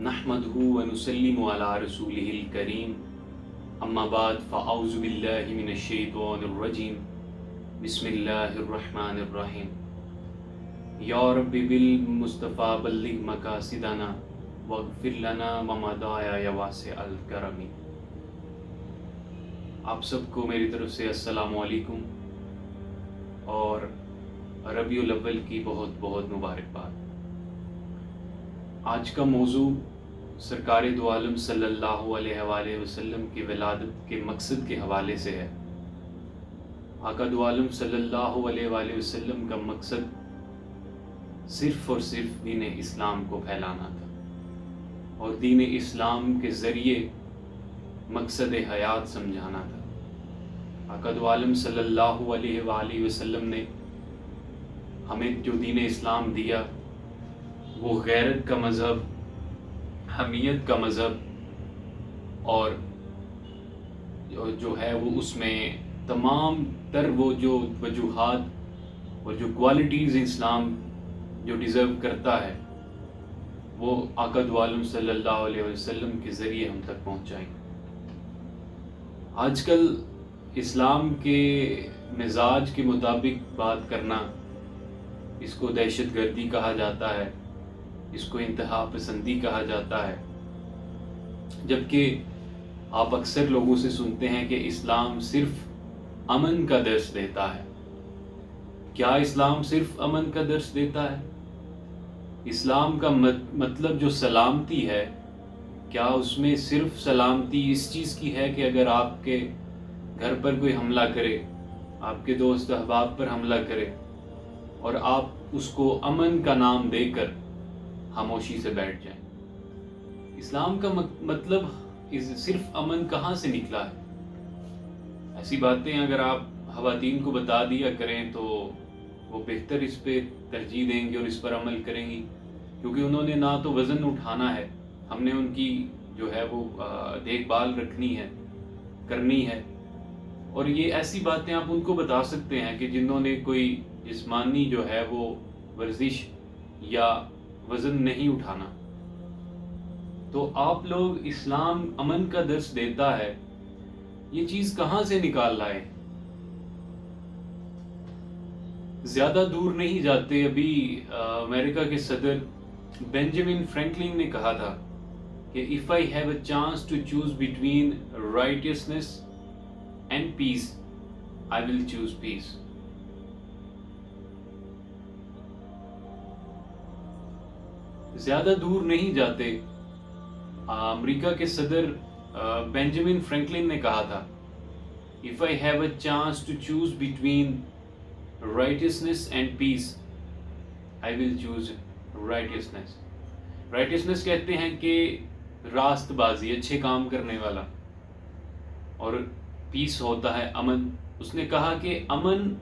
نحمده ونسلم على رسوله الكريم اما بعد فاعوذ بالله من الشیطان الرجیم بسم اللہ الرحمن الرحیم یا رب بالمصطفیٰ بلغ مقاصدنا واغفر لنا ومدایا یا واسع الکرم۔ آپ سب کو میری طرف سے السلام علیکم اور ربیع الاول کی بہت بہت مبارکباد۔ آج کا موضوع سرکار دو عالم صلی اللہ علیہ وآلہ وسلم کی ولادت کے مقصد کے حوالے سے ہے۔ آقا دو عالم صلی اللہ علیہ وآلہ وسلم کا مقصد صرف اور صرف دین اسلام کو پھیلانا تھا اور دین اسلام کے ذریعے مقصد حیات سمجھانا تھا۔ آقا دو عالم صلی اللہ علیہ وآلہ وسلم نے ہمیں جو دین اسلام دیا وہ غیرت کا مذہب، حمیت کا مذہب، اور جو ہے وہ اس میں تمام تر وہ جو وجوہات اور جو کوالٹیز اسلام جو ڈیزرو کرتا ہے وہ آقا دو عالم صلی اللہ علیہ وسلم کے ذریعے ہم تک پہنچائیں۔ آج کل اسلام کے مزاج کے مطابق بات کرنا، اس کو دہشت گردی کہا جاتا ہے، اس کو انتہا پسندی کہا جاتا ہے، جبکہ آپ اکثر لوگوں سے سنتے ہیں کہ اسلام صرف امن کا درس دیتا ہے۔ کیا اسلام صرف امن کا درس دیتا ہے؟ اسلام کا مطلب جو سلامتی ہے، کیا اس میں صرف سلامتی اس چیز کی ہے کہ اگر آپ کے گھر پر کوئی حملہ کرے، آپ کے دوست احباب پر حملہ کرے اور آپ اس کو امن کا نام دے کر خاموشی سے بیٹھ جائیں؟ اسلام کا مطلب صرف امن کہاں سے نکلا ہے؟ ایسی باتیں اگر آپ خواتین کو بتا دیا کریں تو وہ بہتر اس پہ ترجیح دیں گی اور اس پر عمل کریں گی، کیونکہ انہوں نے نہ تو وزن اٹھانا ہے، ہم نے ان کی جو ہے وہ دیکھ بھال رکھنی ہے، کرنی ہے۔ اور یہ ایسی باتیں آپ ان کو بتا سکتے ہیں کہ جنہوں نے کوئی جسمانی جو ہے وہ ورزش یا وزن نہیں اٹھانا۔ تو آپ لوگ اسلام امن کا درس دیتا ہے، یہ چیز کہاں سے نکال لائے؟ زیادہ دور نہیں جاتے، ابھی امریکہ کے صدر بینجامن فرینکلن نے کہا تھا کہ if I have a chance to choose between righteousness and peace, I will choose peace۔ زیادہ دور نہیں جاتے، امریکہ کے صدر بینجامن فرینکلن نے کہا تھا if I have a chance to choose between righteousness and peace, I will choose righteousness۔ righteousness کہتے ہیں کہ راست بازی، اچھے کام کرنے والا، اور پیس ہوتا ہے امن۔ اس نے کہا کہ امن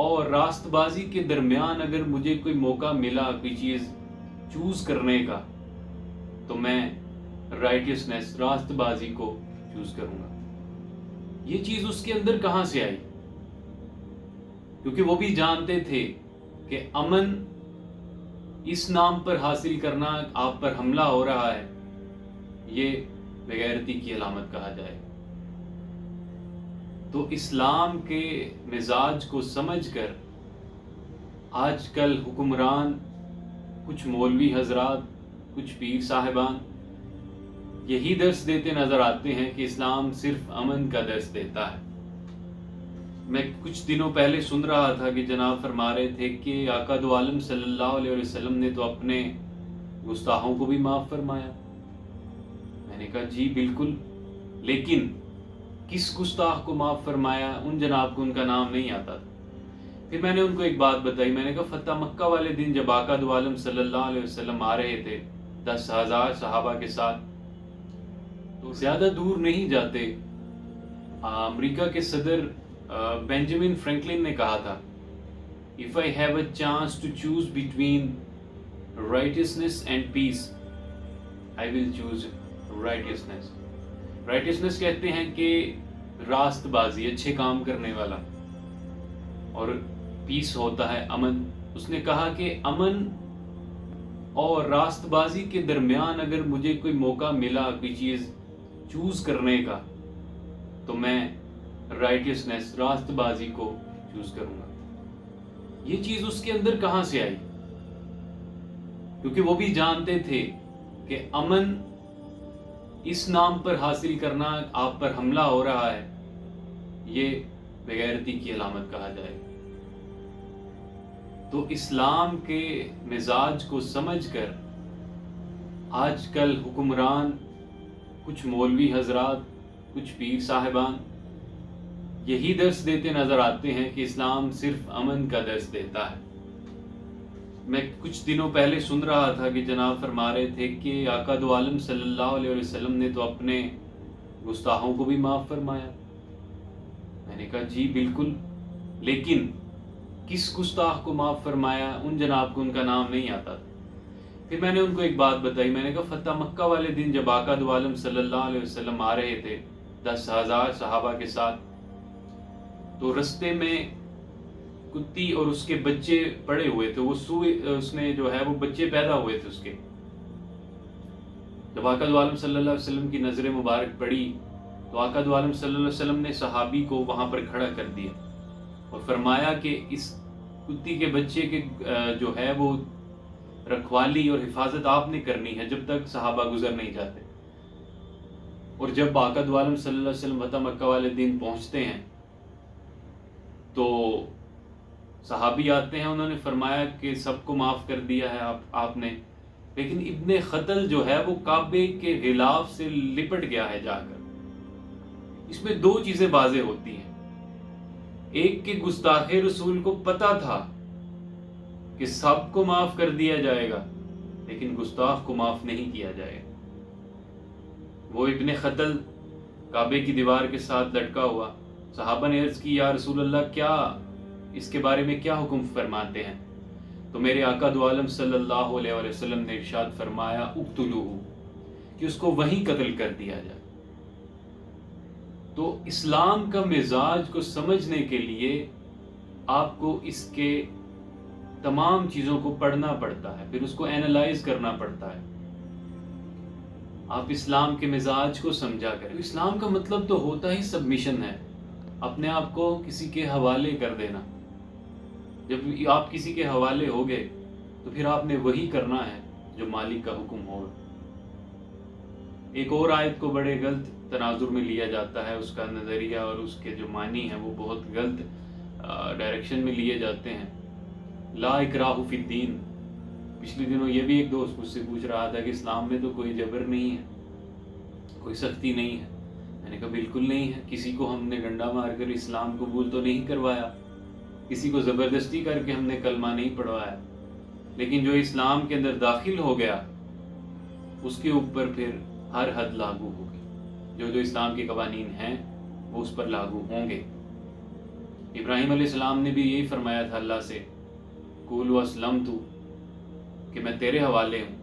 اور راست بازی کے درمیان اگر مجھے کوئی موقع ملا کوئی چیز چوز کرنے کا تو میں رائٹیسنس، راست بازی کو چوز کروں گا۔ یہ چیز اس کے اندر کہاں سے آئی؟ کیونکہ وہ بھی جانتے تھے کہ امن اس نام پر حاصل کرنا، آپ پر حملہ ہو رہا ہے، یہ بغیرتی کی علامت کہا جائے۔ تو اسلام کے مزاج کو سمجھ کر آج کل حکمران، کچھ مولوی حضرات، کچھ پیر صاحبان یہی درس دیتے نظر آتے ہیں کہ اسلام صرف امن کا درس دیتا ہے۔ میں کچھ دنوں پہلے سن رہا تھا کہ جناب فرما رہے تھے کہ آقا دو عالم صلی اللہ علیہ وسلم نے تو اپنے گستاخوں کو بھی معاف فرمایا۔ میں نے کہا جی بالکل، لیکن کس گستاخ کو معاف فرمایا؟ ان جناب کو ان کا نام نہیں آتا تھا۔ پھر میں نے ان کو ایک بات بتائی، میں نے کہا فتح مکہ والے دن جب آقا دو عالم صلی اللہ علیہ وسلم آ رہے تھے 10,000 صحابہ کے ساتھ، تو زیادہ دور نہیں جاتے، امریکہ کے صدر بینجامن فرینکلن نے کہا تھا if I have a chance to choose between righteousness and peace, I will choose righteousness۔ righteousness کہتے ہیں کہ راست بازی، اچھے کام کرنے والا، اور پیس ہوتا ہے امن۔ اس نے کہا کہ امن اور راست بازی کے درمیان اگر مجھے کوئی موقع ملا کوئی چیز چوز کرنے کا تو میں رائٹیسنس راست بازی کو چوز کروں گا. یہ چیز اس کے اندر کہاں سے آئی؟ کیونکہ وہ بھی جانتے تھے کہ امن اس نام پر حاصل کرنا آپ پر حملہ ہو رہا ہے، یہ بغیرتی کی علامت کہا جائے. تو اسلام کے مزاج کو سمجھ کر آج کل حکمران، کچھ مولوی حضرات، کچھ پیر صاحبان یہی درس دیتے نظر آتے ہیں کہ اسلام صرف امن کا درس دیتا ہے. میں کچھ دنوں پہلے سن رہا تھا کہ جناب فرما رہے تھے کہ آقا دو عالم صلی اللہ علیہ وسلم نے تو اپنے گستاخوں کو بھی معاف فرمایا. میں نے کہا جی بالکل، لیکن کس گستاخ کو معاف فرمایا؟ ان جناب کو ان کا نام نہیں آتا تھا. پھر میں نے ان کو ایک بات بتائی، میں نے کہا فتح مکہ والے دن جب آقا دو عالم صلی اللہ علیہ وسلم آ رہے تھے 10,000 صحابہ کے ساتھ، تو رستے میں کتی اور اس کے بچے پڑے ہوئے تھے. وہ سوئے اس میں جو ہے وہ بچے پیدا ہوئے تھے اس کے. جب آقا دو عالم صلی اللہ علیہ وسلم کی نظر مبارک پڑی تو آقا دو عالم صلی اللہ علیہ وسلم نے صحابی کو وہاں پر کھڑا کر دیا اور فرمایا کہ اس کتی کے بچے کے جو ہے وہ رکھوالی اور حفاظت آپ نے کرنی ہے جب تک صحابہ گزر نہیں جاتے. اور جب آقا دو عالم صلی اللہ علیہ وسلم فتح مکہ والے دن پہنچتے ہیں تو صحابی آتے ہیں، انہوں نے فرمایا کہ سب کو معاف کر دیا ہے آپ نے، لیکن ابن خطل جو ہے وہ کعبے کے غلاف سے لپٹ گیا ہے جا کر. اس میں دو چیزیں واضح ہوتی ہیں. ایک کہ گستاخ رسول کو پتا تھا کہ سب کو معاف کر دیا جائے گا لیکن گستاخ کو معاف نہیں کیا جائے گا. وہ ابن خطل کعبے کی دیوار کے ساتھ لٹکا ہوا. صحابہ نے عرض کی یا رسول اللہ کیا اس کے بارے میں کیا حکم فرماتے ہیں؟ تو میرے آقا دو عالم صلی اللہ علیہ وسلم نے ارشاد فرمایا اقتلوہ، کہ اس کو وہیں قتل کر دیا جائے. تو اسلام کا مزاج کو سمجھنے کے لیے آپ کو اس کے تمام چیزوں کو پڑھنا پڑتا ہے، پھر اس کو اینالائز کرنا پڑتا ہے. آپ اسلام کے مزاج کو سمجھا کریں. اسلام کا مطلب تو ہوتا ہی سبمیشن ہے، اپنے آپ کو کسی کے حوالے کر دینا. جب آپ کسی کے حوالے ہو گئے تو پھر آپ نے وہی کرنا ہے جو مالک کا حکم ہوگا. ایک اور آیت کو بڑے غلط تناظر میں لیا جاتا ہے، اس کا نظریہ اور اس کے جو معنی ہیں وہ بہت غلط ڈائریکشن میں لیے جاتے ہیں. لا اکراہ فی الدین. پچھلے دنوں یہ بھی ایک دوست مجھ سے پوچھ رہا تھا کہ اسلام میں تو کوئی جبر نہیں ہے، کوئی سختی نہیں ہے. میں نے کہا بالکل نہیں ہے. کسی کو ہم نے ڈنڈا مار کر اسلام قبول تو نہیں کروایا، کسی کو زبردستی کر کے ہم نے کلمہ نہیں پڑھوایا، لیکن جو اسلام کے اندر داخل ہو گیا اس کے اوپر پھر ہر حد لاگو ہوگی. جو اسلام کے قوانین ہیں وہ اس پر لاگو ہوں گے. ابراہیم علیہ السلام نے بھی یہی فرمایا تھا اللہ سے، قولوا اسلمت، کہ میں تیرے حوالے ہوں،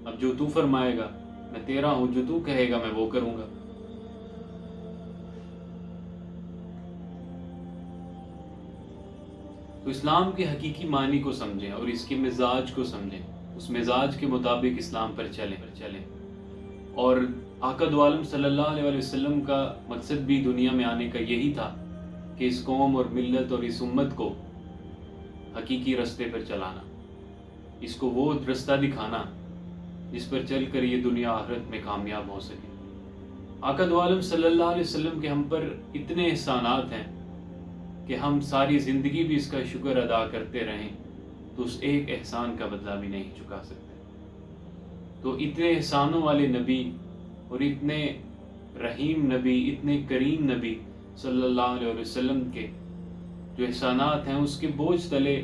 اب جو تو فرمائے گا میں تیرا ہوں، جو تو کہے گا میں وہ کروں گا. تو اسلام کے حقیقی معنی کو سمجھیں اور اس کے مزاج کو سمجھیں، اس مزاج کے مطابق اسلام پر چلیں. اور آقا دو عالم صلی اللہ علیہ وسلم کا مقصد بھی دنیا میں آنے کا یہی تھا کہ اس قوم اور ملت اور اس امت کو حقیقی رستے پر چلانا، اس کو وہ رستہ دکھانا جس پر چل کر یہ دنیا آخرت میں کامیاب ہو سکے. آقا دو عالم صلی اللہ علیہ وسلم کے ہم پر اتنے احسانات ہیں کہ ہم ساری زندگی بھی اس کا شکر ادا کرتے رہیں تو اس ایک احسان کا بدلہ بھی نہیں چکا سکتے. تو اتنے احسانوں والے نبی اور اتنے رحیم نبی، اتنے کریم نبی صلی اللہ علیہ وسلم کے جو احسانات ہیں اس کے بوجھ تلے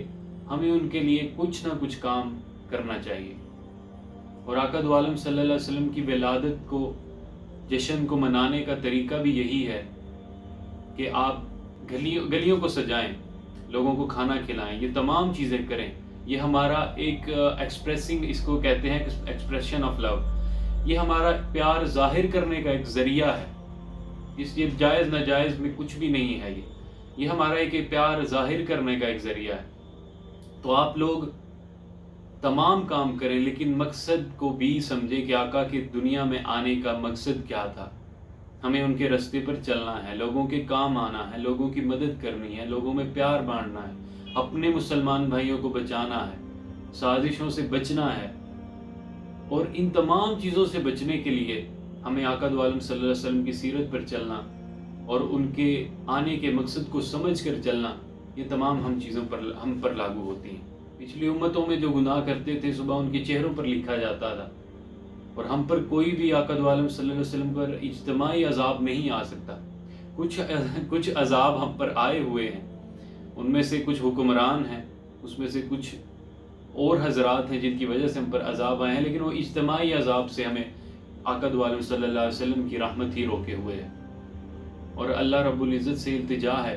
ہمیں ان کے لیے کچھ نہ کچھ کام کرنا چاہیے. اور آقا دو عالم صلی اللہ علیہ وسلم کی ولادت کو، جشن کو منانے کا طریقہ بھی یہی ہے کہ آپ گلیوں کو سجائیں، لوگوں کو کھانا کھلائیں، یہ تمام چیزیں کریں. یہ ہمارا ایک ایکسپریسنگ، اس کو کہتے ہیں ایکسپریشن آف لو. یہ ہمارا پیار ظاہر کرنے کا ایک ذریعہ ہے. اس یہ جائز ناجائز میں کچھ بھی نہیں ہے. یہ ہمارا ایک پیار ظاہر کرنے کا ایک ذریعہ ہے. تو آپ لوگ تمام کام کریں لیکن مقصد کو بھی سمجھیں کہ آقا کے دنیا میں آنے کا مقصد کیا تھا۔ ہمیں ان کے راستے پر چلنا ہے، لوگوں کے کام آنا ہے، لوگوں کی مدد کرنی ہے، لوگوں میں پیار بانٹنا ہے، اپنے مسلمان بھائیوں کو بچانا ہے، سازشوں سے بچنا ہے۔ اور ان تمام چیزوں سے بچنے کے لیے ہمیں آقا دو عالم صلی اللہ علیہ وسلم کی سیرت پر چلنا اور ان کے آنے کے مقصد کو سمجھ کر چلنا، یہ تمام ہم پر لاگو ہوتی ہیں۔ پچھلی امتوں میں جو گناہ کرتے تھے صبح ان کے چہروں پر لکھا جاتا تھا، اور ہم پر کوئی بھی آقا دو عالم صلی اللہ علیہ وسلم پر اجتماعی عذاب نہیں آ سکتا۔ کچھ عذاب ہم پر آئے ہوئے ہیں، ان میں سے کچھ حکمران ہیں، اس میں سے کچھ اور حضرات ہیں جن کی وجہ سے ہم پر عذاب آئے ہیں، لیکن وہ اجتماعی عذاب سے ہمیں آقا دو عالم صلی اللہ علیہ وسلم کی رحمت ہی روکے ہوئے ہے۔ اور اللہ رب العزت سے التجا ہے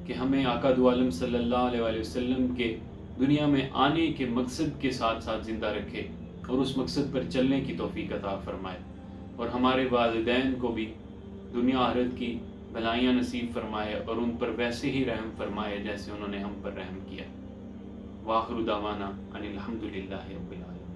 کہ ہمیں آقا دو عالم صلی اللہ علیہ وسلم کے دنیا میں آنے کے مقصد کے ساتھ ساتھ زندہ رکھے اور اس مقصد پر چلنے کی توفیق عطا فرمائے، اور ہمارے والدین کو بھی دنیا آخرت کی بھلائیاں نصیب فرمائے اور ان پر ویسے ہی رحم فرمائے جیسے انہوں نے ہم پر رحم کیا۔ وآخر دعوانا ان الحمد للہ رب العالمین۔